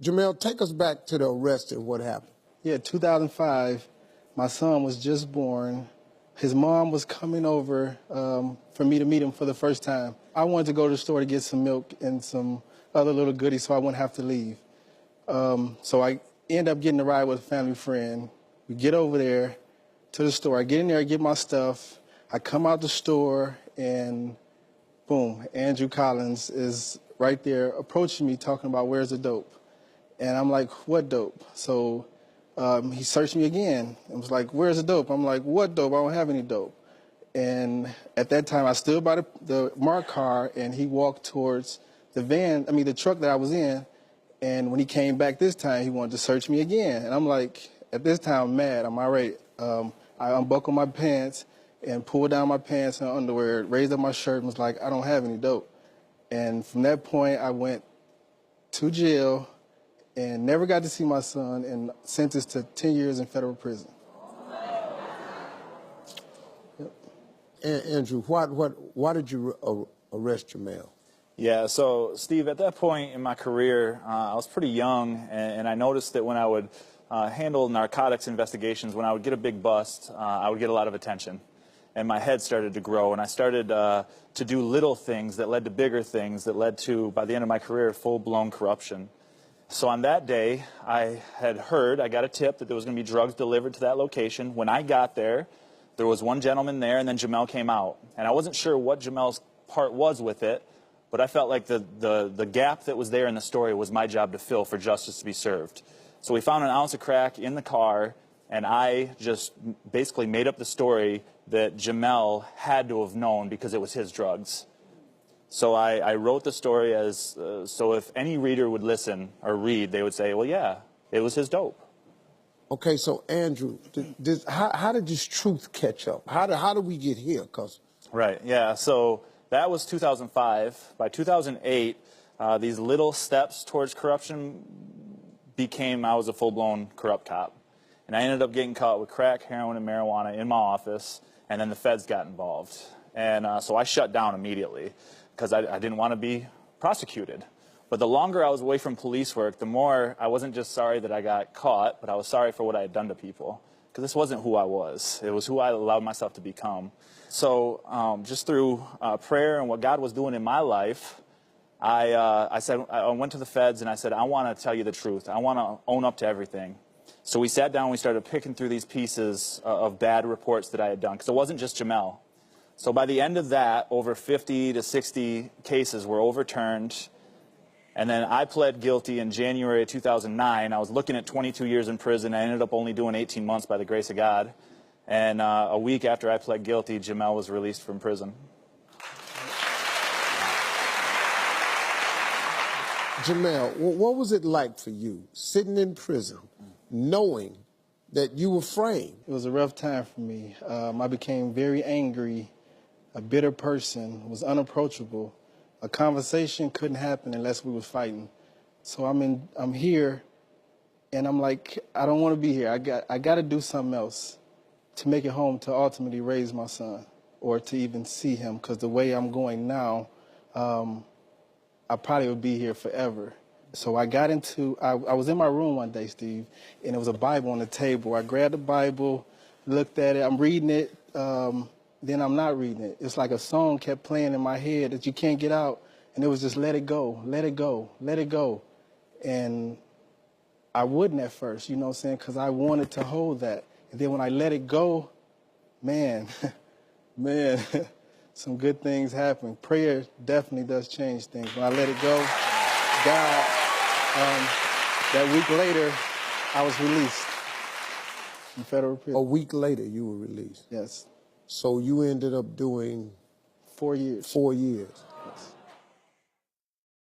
Jamel, take us back to the arrest and what happened. Yeah, 2005, my son was just born. His mom was coming over for me to meet him for the first time. I wanted to go to the store to get some milk and some other little goodies so I wouldn't have to leave. So I end up getting a ride with a family friend. We get over there to the store. I get in there, I get my stuff. I come out the store, and boom, Andrew Collins is right there approaching me talking about where's the dope. And I'm like, what dope? So he searched me again and was like, where's the dope? I'm like, what dope? I don't have any dope. And at that time, I stood by the marked car, and he walked towards the truck that I was in. And when he came back this time, he wanted to search me again. And I'm like, at this time, I'm mad. I'm irate. I unbuckled my pants and pulled down my pants and underwear, raised up my shirt, and was like, I don't have any dope. And from that point, I went to jail and never got to see my son, and sentenced to 10 years in federal prison. Yep. Andrew, why did you arrest Jamel? Yeah, so Steve, at that point in my career, I was pretty young, and I noticed that when I would handle narcotics investigations, when I would get a big bust, I would get a lot of attention. And my head started to grow, and I started to do little things that led to bigger things that led to, by the end of my career, full-blown corruption. So on that day, I got a tip that there was going to be drugs delivered to that location. When I got there, there was one gentleman there, and then Jamel came out. And I wasn't sure what Jamel's part was with it, but I felt like the gap that was there in the story was my job to fill for justice to be served. So we found an ounce of crack in the car, and I just basically made up the story that Jamel had to have known because it was his drugs. So I wrote the story as, so if any reader would listen or read, they would say, well, yeah, it was his dope. Okay, so Andrew, how did this truth catch up? How did we get here? Right, yeah, so that was 2005. By 2008, these little steps towards corruption I was a full-blown corrupt cop. And I ended up getting caught with crack, heroin, and marijuana in my office, and then the feds got involved. And so I shut down immediately because I didn't want to be prosecuted. But the longer I was away from police work, the more I wasn't just sorry that I got caught, but I was sorry for what I had done to people. Because this wasn't who I was. It was who I allowed myself to become. So just through prayer and what God was doing in my life, I went to the feds and I said, I want to tell you the truth. I want to own up to everything. So we sat down and we started picking through these pieces of bad reports that I had done. Because it wasn't just Jamel. So by the end of that, over 50 to 60 cases were overturned. And then I pled guilty in January of 2009. I was looking at 22 years in prison. I ended up only doing 18 months by the grace of God. And a week after I pled guilty, Jamel was released from prison. Jamel, what was it like for you sitting in prison, knowing that you were framed? It was a rough time for me. I became very angry, a bitter person, was unapproachable. A conversation couldn't happen unless we was fighting. So I'm here, and I'm like, I don't want to be here. I got to do something else to make it home to ultimately raise my son or to even see him, because the way I'm going now, I probably would be here forever. So I was in my room one day, Steve, and there was a Bible on the table. I grabbed the Bible, looked at it, I'm reading it, then I'm not reading it. It's like a song kept playing in my head that you can't get out, and it was just let it go, let it go, let it go. And I wouldn't at first, you know what I'm saying, because I wanted to hold that. And then when I let it go, man, some good things happen. Prayer definitely does change things. When I let it go, God, that week later, I was released from federal prison. A week later, you were released? Yes. So you ended up doing? 4 years. 4 years. Yes.